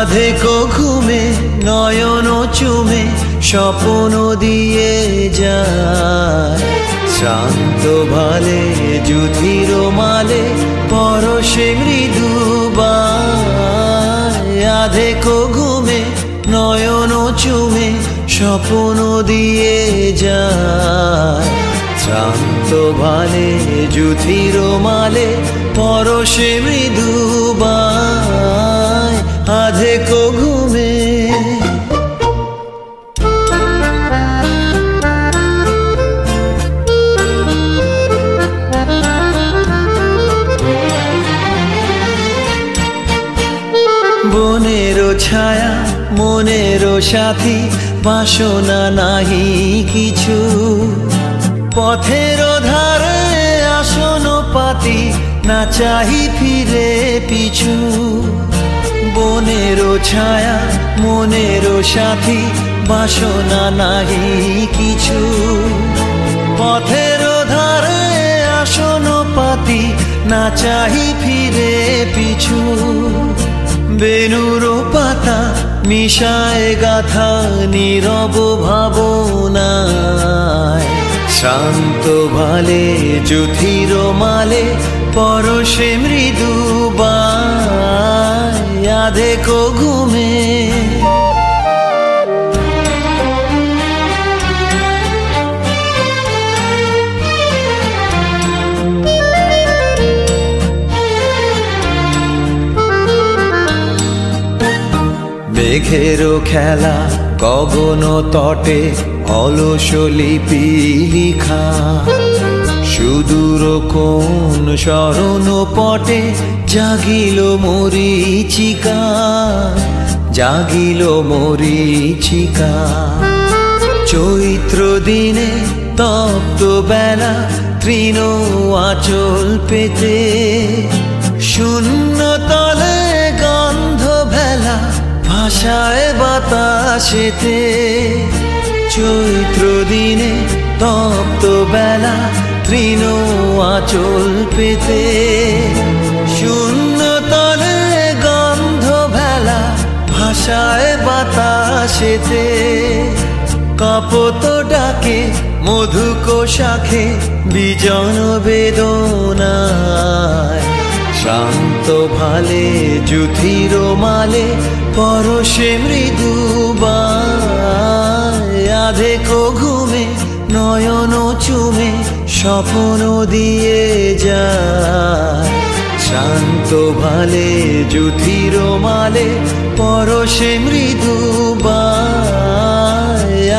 আধেকো ঘুমে নয়ন চুমে স্বপ্ন দিয়ে যায়, শ্রান্ত ভালে যুধির মালে পরশে মৃদুবায়। আধেকো ঘুমে নয়ন চুমে স্বপ্ন দিয়ে যায়, শ্রান্ত ভালে যুধির মালে পরশে মৃদুবায়। আধেকো ঘুমে বনেরও ছায়া মনেরও সাথী, বাসনা নাহি কিছু, পথের ধারে আসন পাতি না চাহি ফিরে পিছু। বনেরও ছায়া মনেরও সাথী, বাসনা নাহি কিছু, পথের ধারে আসন পাতি না চাহি ফিরে পিছু। বেনুর পাতা মিশায় গাথা নীরব ভাবনায়, শান্ত ভালে যুধির মালে পরশে মৃদুবায়। আধেকো ঘুমে মেঘেরও খেলা গগন তটে অলস লিপি লিখা, সুদূর কোন শরণ পটে জাগিল মরীচিকা, জাগিল মরীচিকা। চৈত্র দিনে তপ্ত বেলা তৃণ আঁচল পেতে, শূন্য তলে গন্ধ ভেলা ভাষায় বাতাসেতে। চৈত্র দিনে তপ্ত বেলা তৃণ আঁচল পেতে, শূন্য তলে গন্ধ ভেলা ভাষায় বাতাসেতে। কাপত ডাকে মধুক শাখে বিজন বেদনায়, শান্ত ভালে যুধির মালে পরশে মৃদুবায়। আধেকো ঘুমে নয়ন চুমে স্বপ্ন দিয়ে যায়, শান্ত ভালে যুধির মালে পরশে মৃদুবায়।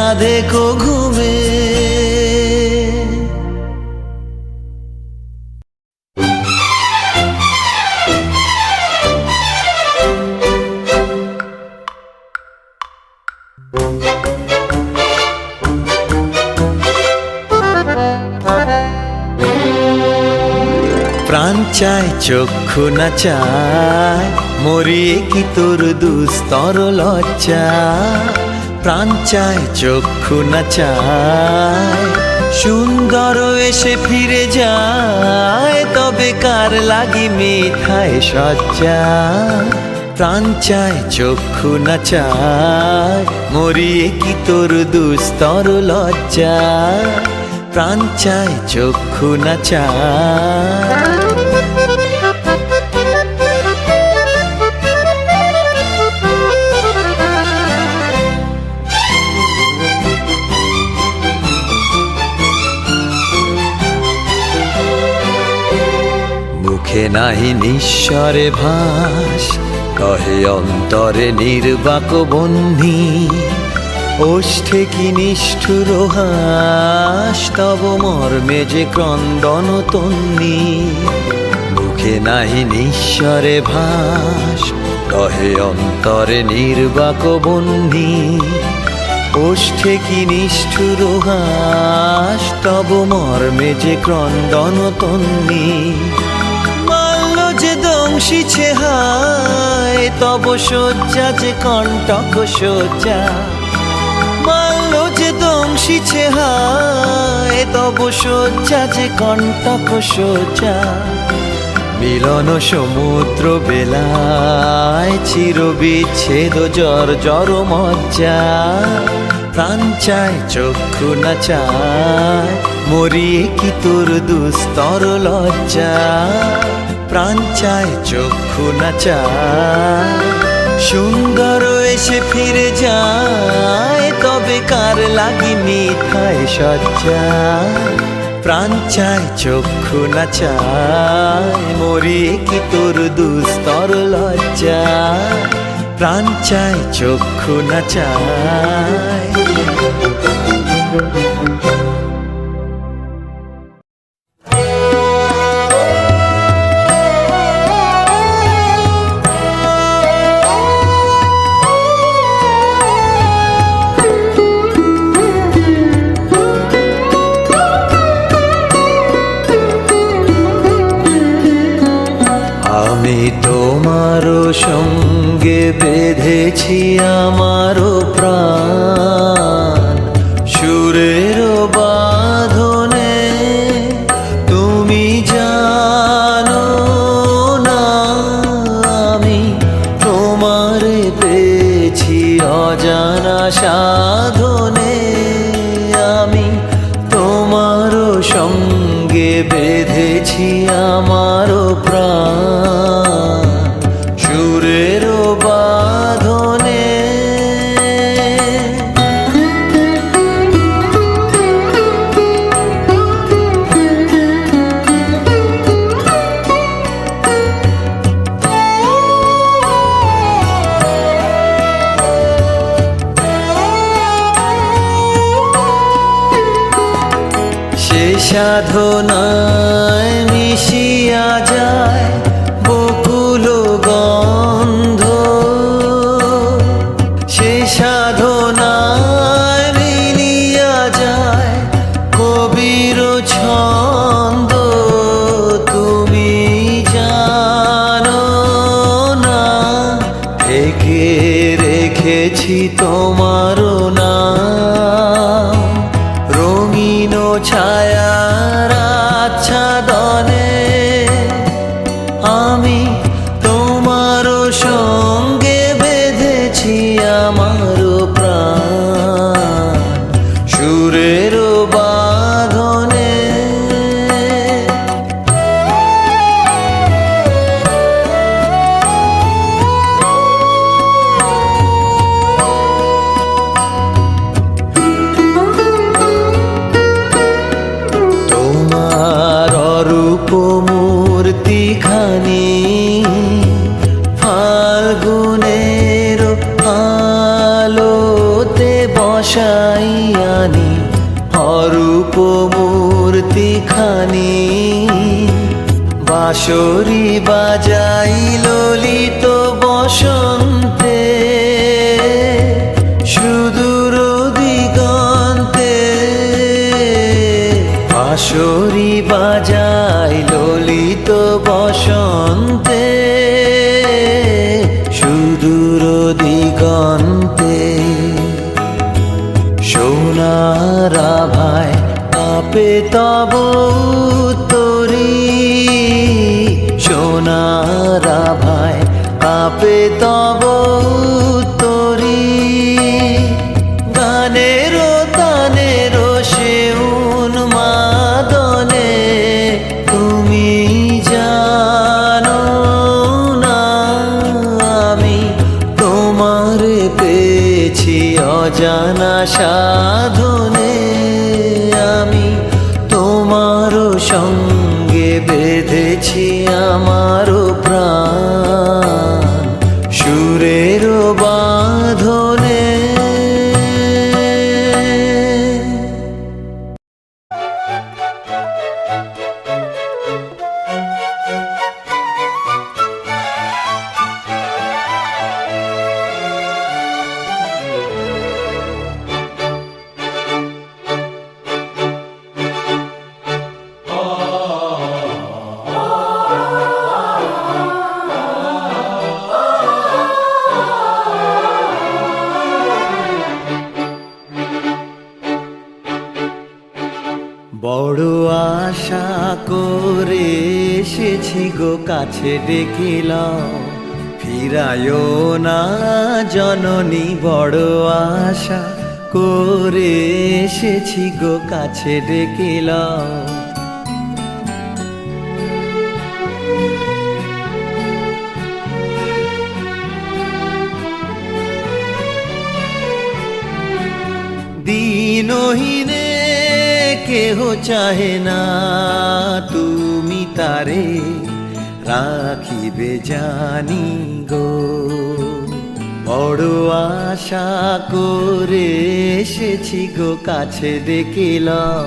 আধেকো ঘুমে প্রাণ চায় চক্ষু না চায়, মরিয়ে কি তোর দুস্তর লজ্জা। প্রাণ চায় চক্ষু না চায়, সুন্দর এসে ফিরে যায়, তবে কার লাগি মিঠায় সজ্জা। প্রাণ চায় চক্ষু না চায়, মরিয়ে কি তোর দুস্তর লজ্জা। প্রাণ চায় চক্ষু না চায়। মুখে নাহি নিঃস্বরে ভাস, কহে অন্তরে নির্বাক বহ্নি। ওষ্ঠে কি নিষ্ঠুর হাস, তব মর্মে যে ক্রন্দন তন্নি। মুখে নাহি নিঃস্বরে ভাস, কহে অন্তরে নির্বাক বহ্নি। ওষ্ঠে কি নিষ্ঠুর হাস, তব মর্মে যে ক্রন্দন তন্নি। মাল্য যে দংশিছে হায়, তব শয্যা যে কণ্টক শয্যা। মাল্য যে দংশিছে হায়, তব শয্যা যে কণ্টক শয্যা। মিলন সমুদ্র বেলায় চির বিচ্ছেদ জর মজ্জা। প্রাণ চায় চক্ষু না চায়, মরিয়ে কি তোর দুস্তর লজ্জা। প্রাণ চায় চক্ষু না চায়, সুন্দর এসে ফিরে যায়, তবে কার লাগি মিঠায় সজ্জা। প্রাণ চায় চক্ষু না চায়, মরিয়ে কি তোর দুস্তর লজ্জা। প্রাণ চায় চক্ষু না চায়। আমি তোমারও সঙ্গে বেঁধেছি আমারও প্রাণ, সুরের বাঁধনে তুমি জানো না। আমি তোমারে পেয়েছি অজানা সাধনে, আমি তোমারও সঙ্গে বেঁধেছি আমারও প্রাণ, সুরের বাঁধনে। সে সাধনায় মিশিয়া যায় বকুল গন্ধ, সে সাধনায় মিলিয়া যায় কবির ছন্দ। তুমি জানো না, ঢেকে রেখেছি তোমার নাম, রঙিন ছায়ার আচ্ছাদনে। আমি তোমার সঙ্গে বেঁধেছি আমার প্রাণ, সুরের বাঁধনে। তোমার অরূপ মূর্তিখানি ফাল্গুনের আলোতে বসাইয়ানি। অরূপ মূর্তিখানি বাঁশরি বাজাই ললিত বসন্তে, সুদূর দিগন্তে। বাঁশরি বাজাই ললিত বসন্তে, সুদূর দিগন্তে। সোনার আভায় কাঁপে তব উত্তরী, সোনার আভায় কাঁপে তব উত্তরী। গানের তানের সে উন্মাদনে তুমি জানো না। আমি তোমারে পেয়েছি অজানা সাধনে, আমি তোমার সঙ্গে বেঁধেছি আমার প্রাণ, সুরের বাঁধনে। বড় আশা করে এসেছি গো কাছে ডেকিলাম, ফিরায়ও না জননী। বড় আশা করে এসেছি গো কাছে ডেকিলাম। দিনহীনে কেহ চাহে না, তুমি তারে রাখিবে জানি গো। বড় আশা করে এসেছি গো কাছে দেখিলাম।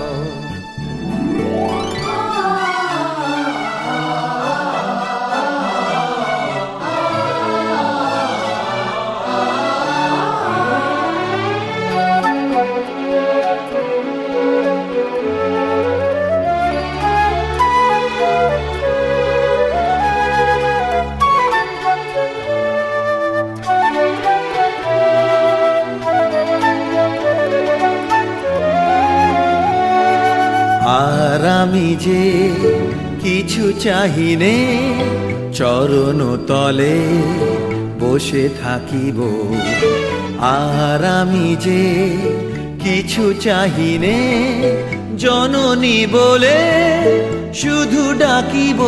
আর আমি যে কিছু চাহিনে, চরণ তলে বসে থাকিব। আর আমি যে কিছু চাহিনে, জননী বলে শুধু ডাকিব।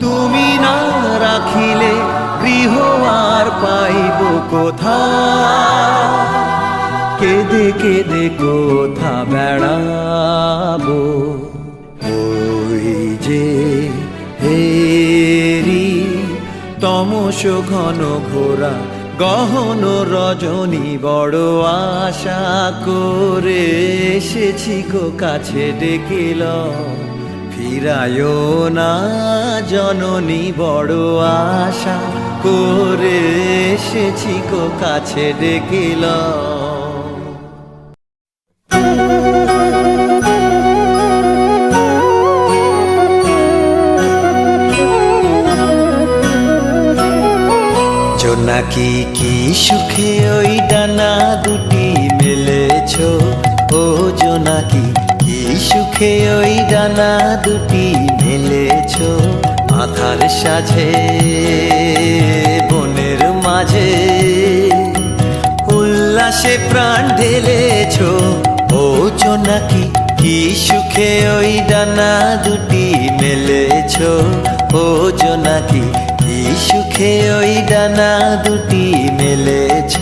তুমি না রাখিলে গৃহ আর পাইব কোথায়? কেঁদে কেঁদে কোথা বেড়াবো? ওই যে হেরি তমস ঘন ঘোরা গহন রজনী। বড় আশা করে এসেছি গো কাছে ডেকিলাম, ফিরায়ও না জননী। বড় আশা করে এসেছি গো কাছে ডেকিলাম। জোনাকি কি সুখে ওই ডানা দুটি মেলেছ, ও জোনাকি কি সুখে ওই ডানা দুটি মেলেছ। আধার সাজে বনের মাঝে উল্লাসে প্রাণ ঢেলেছ, ও জোনাকি কি সুখে ওই ডানা দুটি মেলেছ। ও জোনাকি কি সুখে ওই ডানা দুটি মেলেছ।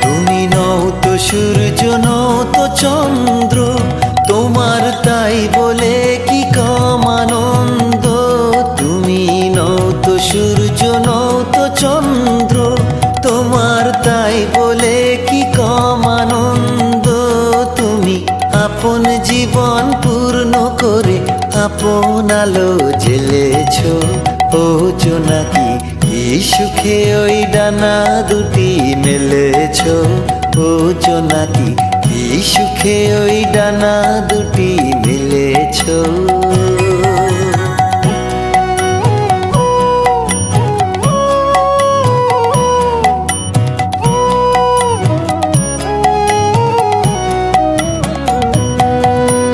তুমি নও তো সূর্য, নও তো চন্দ্র, তোমার তাই বলে কি কম আনন্দ। তুমি নও তো সূর্য, নও তো চন্দ্র, তোমার তাই বলে কি কম আনন্দ। তুমি আপন জীবন পূর্ণ করে আপন আলো জ্বেলেছ, ও জোনাকি কি সুখে ওই ডানা দুটি মেলেছ। ও জোনাকি কি সুখে ওই ডানা দুটি মেলেছ।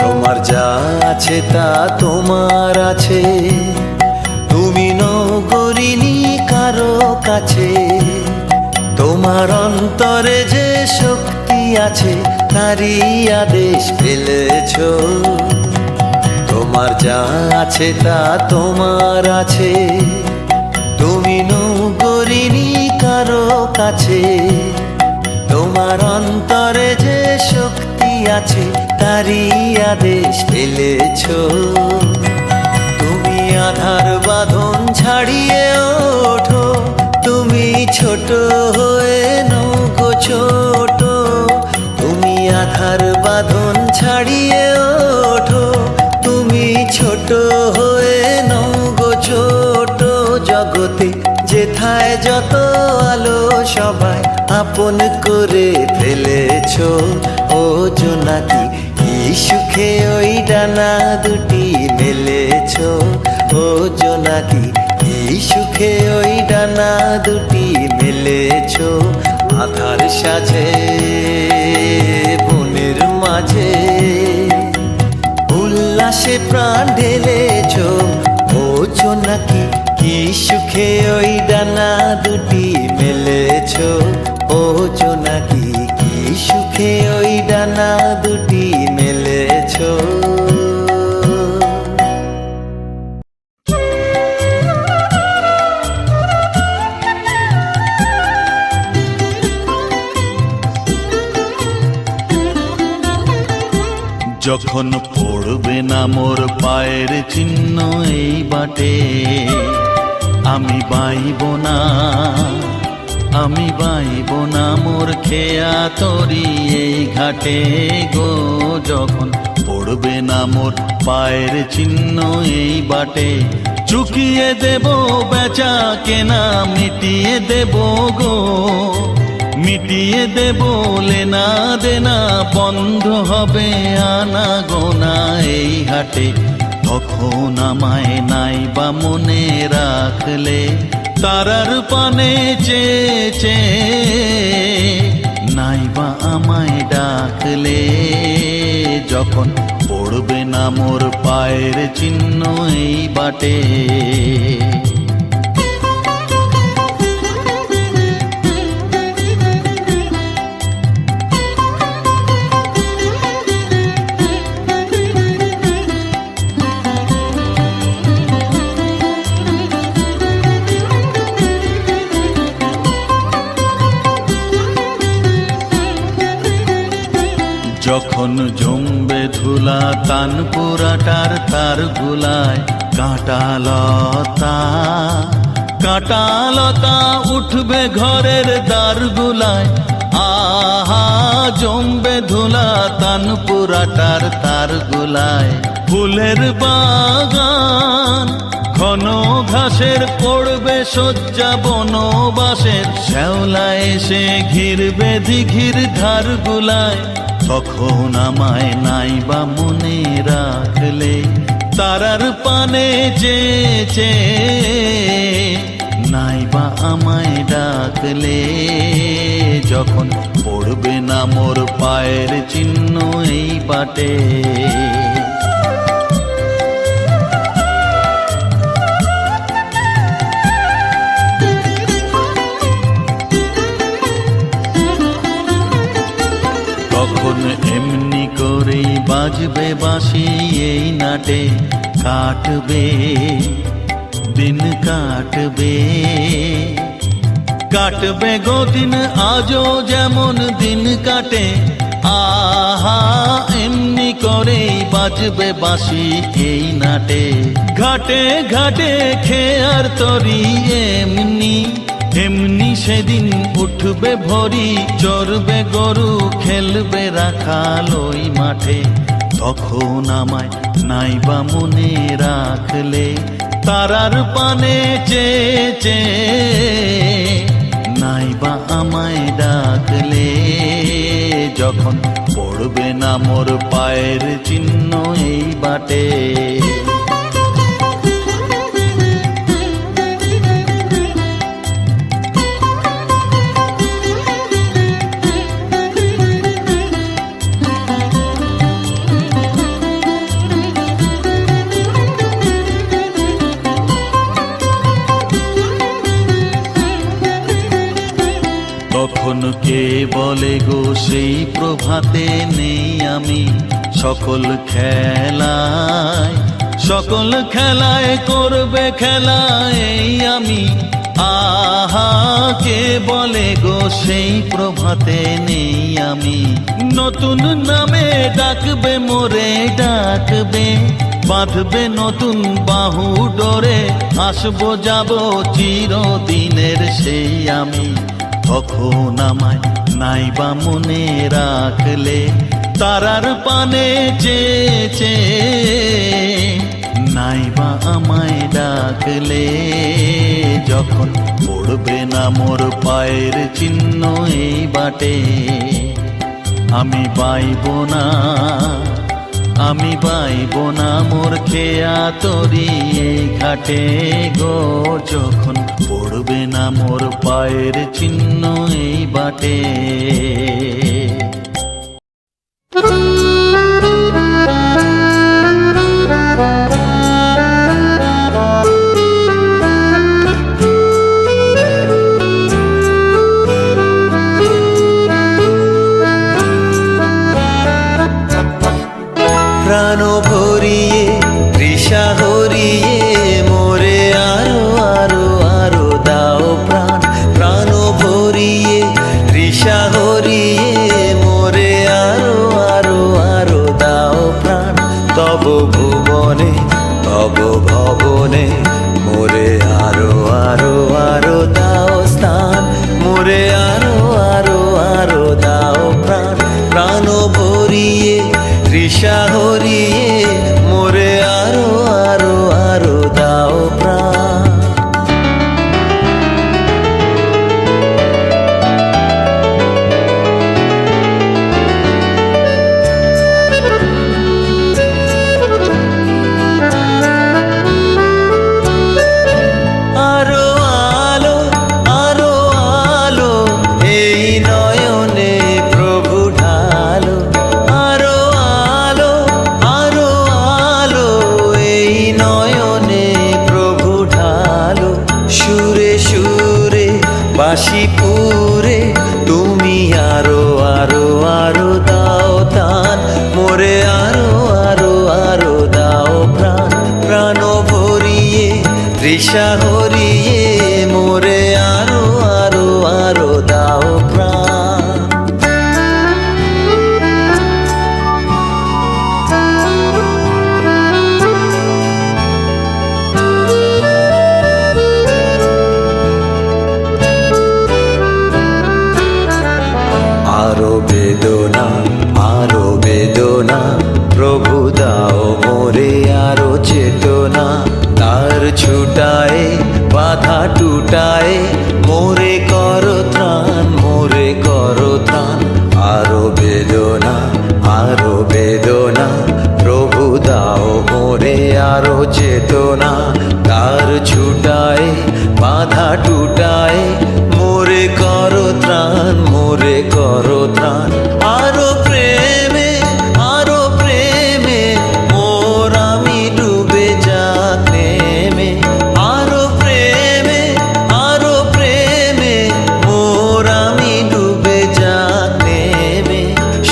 তোমার যা আছে তা তোমার আছে, তুমি নগরিনী কারো কাছে। তোমার অন্তরে যে শক্তি আছে তারই আদেশ ফেলেছ। তোমার যা আছে তা তোমার আছে, তুমি নগরিনী কারো কাছে। তোমার অন্তরে যে শক্তি আছে তারই আদেশ ফেলেছ। তুমি আধার বাঁধন ছাড়িয়ে ওঠো, তুমি ছোট হয়ে নৌকো ছোট। তুমি আধার বাঁধন ছাড়িয়ে ওঠো, তুমি ছোট হয়ে নৌকো ছোট। জগতে যেথায় যত আলো সবাই আপন করে ফেলেছো ও জোনাকি, কি সুখে ওই ডানা দুটি মেলেছো ও জোনাকি, কি সুখে ওই ডানা দুটি মেলেছো। আধার সাজে বনের মাঝে উল্লাসে প্রাণ ঢেলেছো ও জোনাকি, কি সুখে ওই ডানা দুটি মেলেছো ও জোনাকি, কি সুখে ওই ডানা দুটি মেলেছো। যখন পড়বে না মোর পায়ের চিহ্ন এই বাটে, আমি বাইব না, আমি বাইব না মোর খেয়া তরি এই ঘাটে গো। যখন পড়বে না মোর পায়ের চিহ্ন এই বাটে, চুকিয়ে দেব বেচা কেনা, মিটিয়ে দেব গো, মিটিয়ে দেব লেনা দেনা, বন্ধ হবে আনা গোনা এই হাটে। তখন আমায় নাই বা মনে রাখলে, তারার পানে চেয়ে নাই বা আমায় ডাকলে। যখন পড়বে না মোর পায়ের চিহ্ন এই বাটে, যখন জমবে ধুলা তানপুরাটার তার গুলায়, কাঁটালতা কাঁটালতা উঠবে ঘরের দ্বার গুলায়। আহা জমবে ধুলা তানপুরাটার তার গুলায়, ফুলের বাগান ঘন ঘাসের পড়বে শয্যা বনবাসের, শ্যাওলা এসে ঘিরবে দিঘির ধার গুলায়। তখন আমায় নাই বা মনে রাখলে, তারার পানে চেয়ে নাই বা আমায় ডাকলে। যখন পড়বে না মোর পায়ের চিহ্ন এই বাটে, তখন এমনি করেই বাজবে বাঁশি এই নাটে, কাটবে দিন কাটবে, কাটবে গো দিন আজও যেমন দিন কাটে। আহা এমনি করেই বাজবে বাঁশি এই নাটে, ঘাটে ঘাটে খেয়ার তরি এমনি এমনি সেদিন উঠবে ভরি, চড়বে গরু খেলবে রাখাল ওই মাঠে। তখন আমায় নাই বা মনে রাখলে, তারার পানে চেয়ে নাই বা আমায় ডাকলে। যখন পড়বে না মোর পায়ের চিহ্ন এই বাটে, তখন কে বলে গো সেই প্রভাতে নেই আমি, সকল খেলায় সকল খেলায় করবে খেলায় আমি। আহা কে বলে গো সেই প্রভাতে নেই আমি, নতুন নামে ডাকবে মোরে ডাকবে, বাঁধবে নতুন বাহু ডোরে, আসবো যাব চিরদিনের সেই আমি। তখন আমায় নাই বা মনে রাখলে, তারার পানে চেয়ে নাইবা আমায় ডাকলে যখন পড়বে না মোর পায়ের চিহ্ন এই বাটে, আমি বাইব না, আমি বাইব না মোর খেয়া তরি এই ঘাটে গো, যখন পড়বে না মোর পায়ের চিহ্ন এই বাটে। প্রাণ ভরিয়ে তৃষা হরিয়ে মোরে আরো আরো আরো দাও প্রাণ, প্রাণ ভরিয়ে তৃষা হরিয়ে মোরে আরো আরো আরো দাও প্রাণ। তব ভুবনে তব ভবনে মোরে আরো আরো আরো দাও স্থান, মোরে আরো আরো আরো দাও প্রাণ। প্রাণ ভরিয়ে তৃষা হরিয়ে মোরে আরো আরো আরো দাও প্রাণ। আরো আলো আরো আলো এই নয়নে প্রভু ঢালো, আরো আলো আরো আলো এই নয়নে প্রভু ঢালো। সুরে সুরে বাঁশি পুরে তুমি আরো আরো আরো দাও তান, মোরে আরো আরো আরো দাও প্রাণ। প্রাণ ভরিয়ে তৃষা হরিয়ে মোরে আরো আরো আরো দাও প্রাণ। আরো বেদনা আরো বেদনা প্রভু দাও মোরে আরো চেতনা। তার ছুটায় বাধা টুটায় মোরে করো ত্রাণ, মোরে করো ত্রাণ। আরো বেদনা আরো বেদনা প্রভু দাও মোরে আরো চেতনা। তার ছুটায় বাধা টুটায় মোরে করো ত্রাণ, মোরে করো ত্রাণ। আরো প্রেমে মোর আমি ডুবে যাক নেমে, আরো প্রেমে মোর আমি ডুবে যাক নেমে।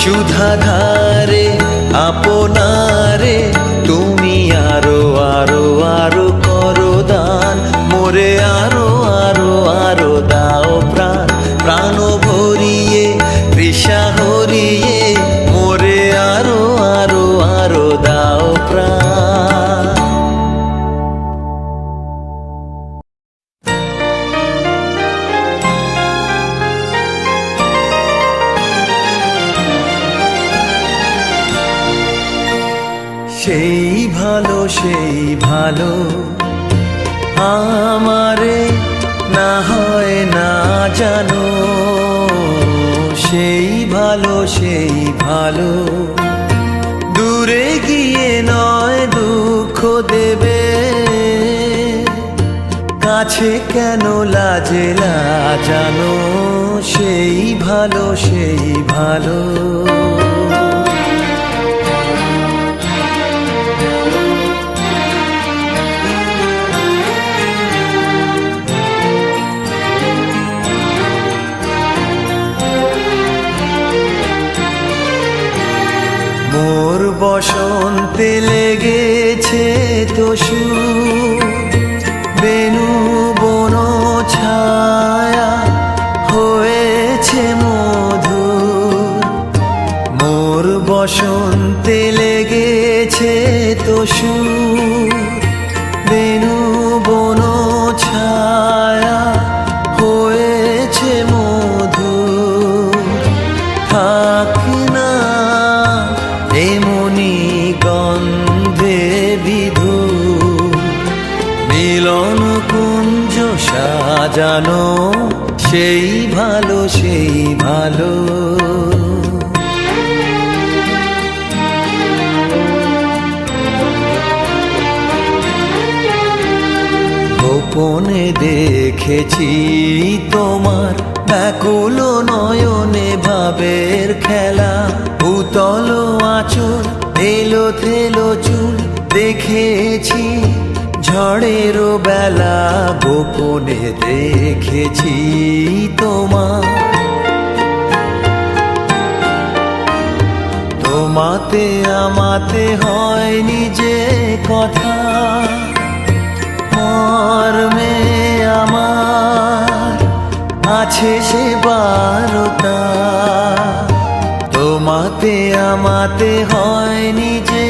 সুধাধারে আপনারে তুমি আরো আরো আরো করো দান, মোরে আরো আরো আরো দাও প্রাণ। প্রাণ ভরিয়ে তৃষা হরিয়ে মোরে আরো আরো আরো দাও প্রাণ। সেই ভালো আমারে না হয় না জানো, সেই ভালো দূরে গিয়ে নয় দুঃখ দেবে, কাছে কেন লাজে লাজানো। সেই ভালো মোর বসন্তে লেগেছে তোষু, বেনু বন ছায়া হয়েছে মধুর। মোর বসন্তে লেগেছে তোষু, বেনু বন ছায়া হয়েছে মধুর। থাক না এমনি গন্ধে বিধুর, জানো সেই ভালো সেই ভালো। গোপনে দেখেছি তোমার ব্যাকুল নয়নে ভাবের খেলা, উতল আঁচল এলো থেলো চুল দেখেছি ঝড়ের বেলা, গোপনে দেখেছি তোমার। তোমাতে আমাতে হয়নি যে কথা, মর্মে আমার আছে সে বারতা। তোমাতে আমাতে হয়নি যে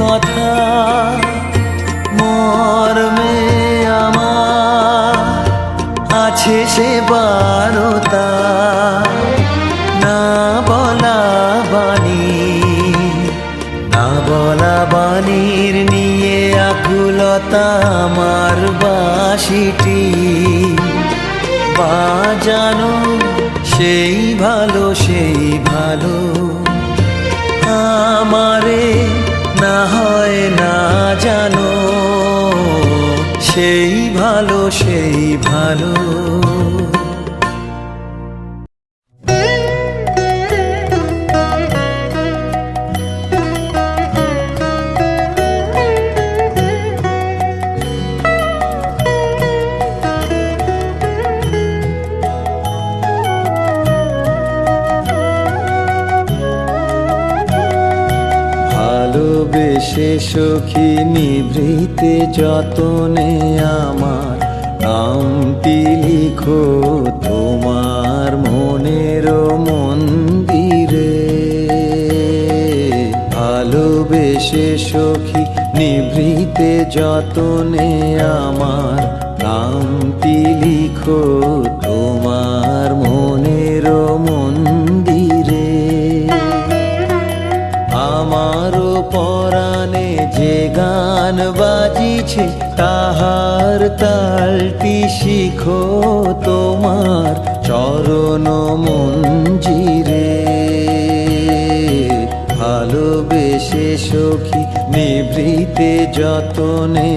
কথা, মর্মে আমার আছে সে বারতা। না বলা বাণী, না বলা বাণীর নিয়ে আকুলতা আমার বাঁশিটি বাজানো সেই ভালো সেই ভালো। আমারে না হয় না জানো সেই ভালো সেই ভালো। ভালোবেসে সখী নিভৃতে যতনে আমার নামটি লিখো তোমার মনের মন্দিরে। ভালোবেসে সখী নিভৃতে যতনে আমার নামটি লিখো তোমার মনের মন্দিরে। আমারও পরাণে যে গান বাজিছে তাহার তালটি শিখো তোমার চরণ মঞ্জিরে। ভালোবেসে সখী নিভৃতে যতনে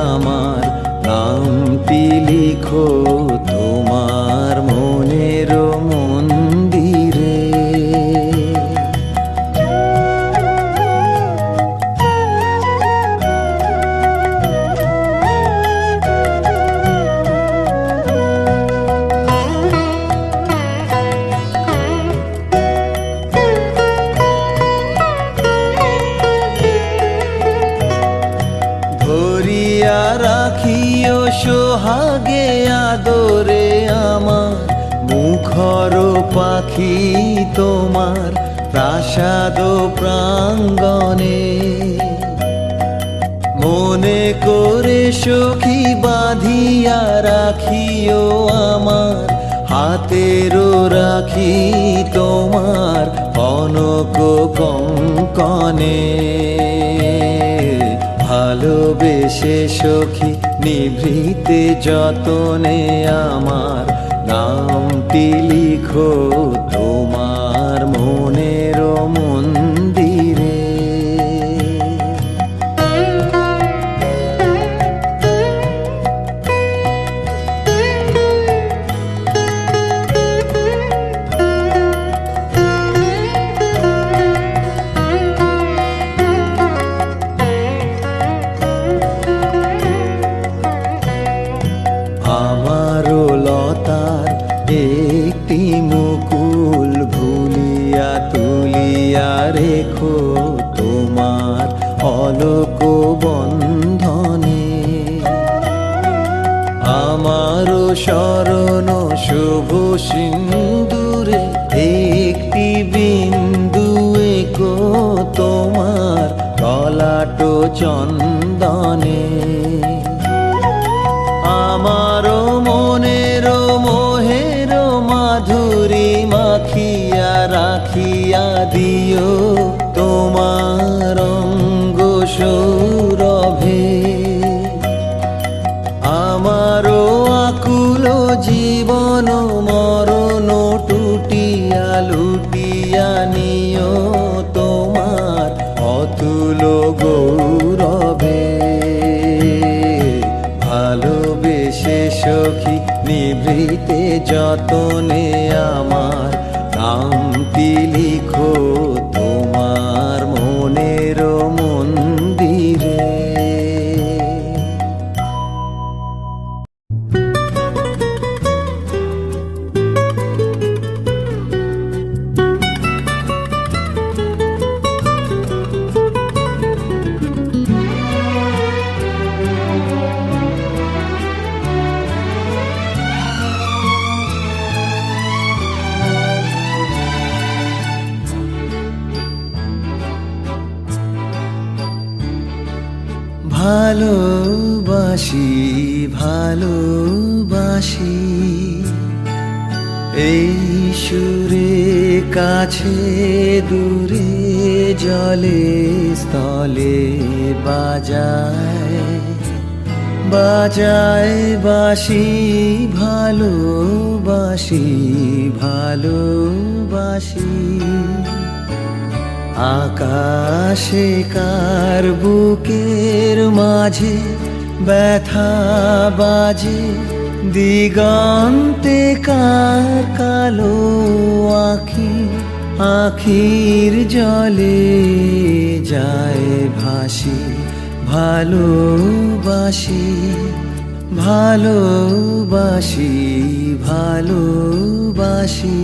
আমার নামটি লিখো তোমার মনের মন্দিরে। ধরিয়া রাখিও সোহাগে আদরে আমার মুখর পাখি তোমার প্রাসাদ প্রাঙ্গণে। মনে করে সখী বাঁধিয়া রাখিও আমার হাতেরও রাখি তোমার কনক কঙ্কনে। ভালোবেসে সখী নিভৃতে যতনে আমার নামটি লিখো তোমার মনের মন্দিরে। আমারও লতার একটি মুকুল ভুলিয়া তুলিয়া রেখো তোমার অলোক বন্ধনে। আমারও শরণ শুভ সিন্দুরে একটি বিন্দু এঁকো তোমার ললাট চন্দনে। আমারও মনের মোহের মাধুরী মাখিয়া রাখিয়া দিও তোমার অঙ্গ সৌরভে। আমারও আকুল নিভৃতে যতনে আমার নামটি লিখো তোমার মনের মন্দিরে। ভালোবাসি ভালোবাসি এই সুরে কাছে দূরে জলে স্থলে বাজায় বাজায় বাঁশি ভালোবাসি ভালোবাসি। আকাশে কার বুকের মাঝে ব্যথা বাজে দিগন্তে কার কালো আঁখি আখির জলে যায় ভাসি ভালোবাসি ভালোবাসি ভালোবাসি।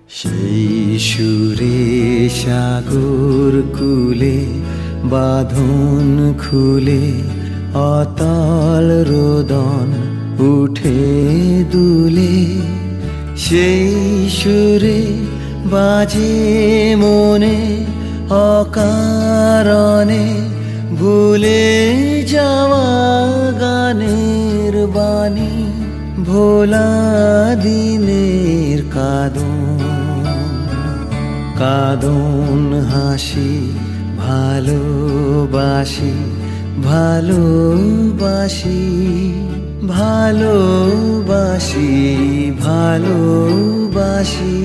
সেই সুরে সাগর কুলে বাঁধন খুলে অতল রোদন উঠে দুলে সেই সুরে বাজে মনে অকারণে ভুলে যাওয়া গানের বাণী ভোলা দিনের কাঁদন কাঁদন হাসি ভালোবাসি ভালোবাসি ভালোবাসি ভালোবাসি।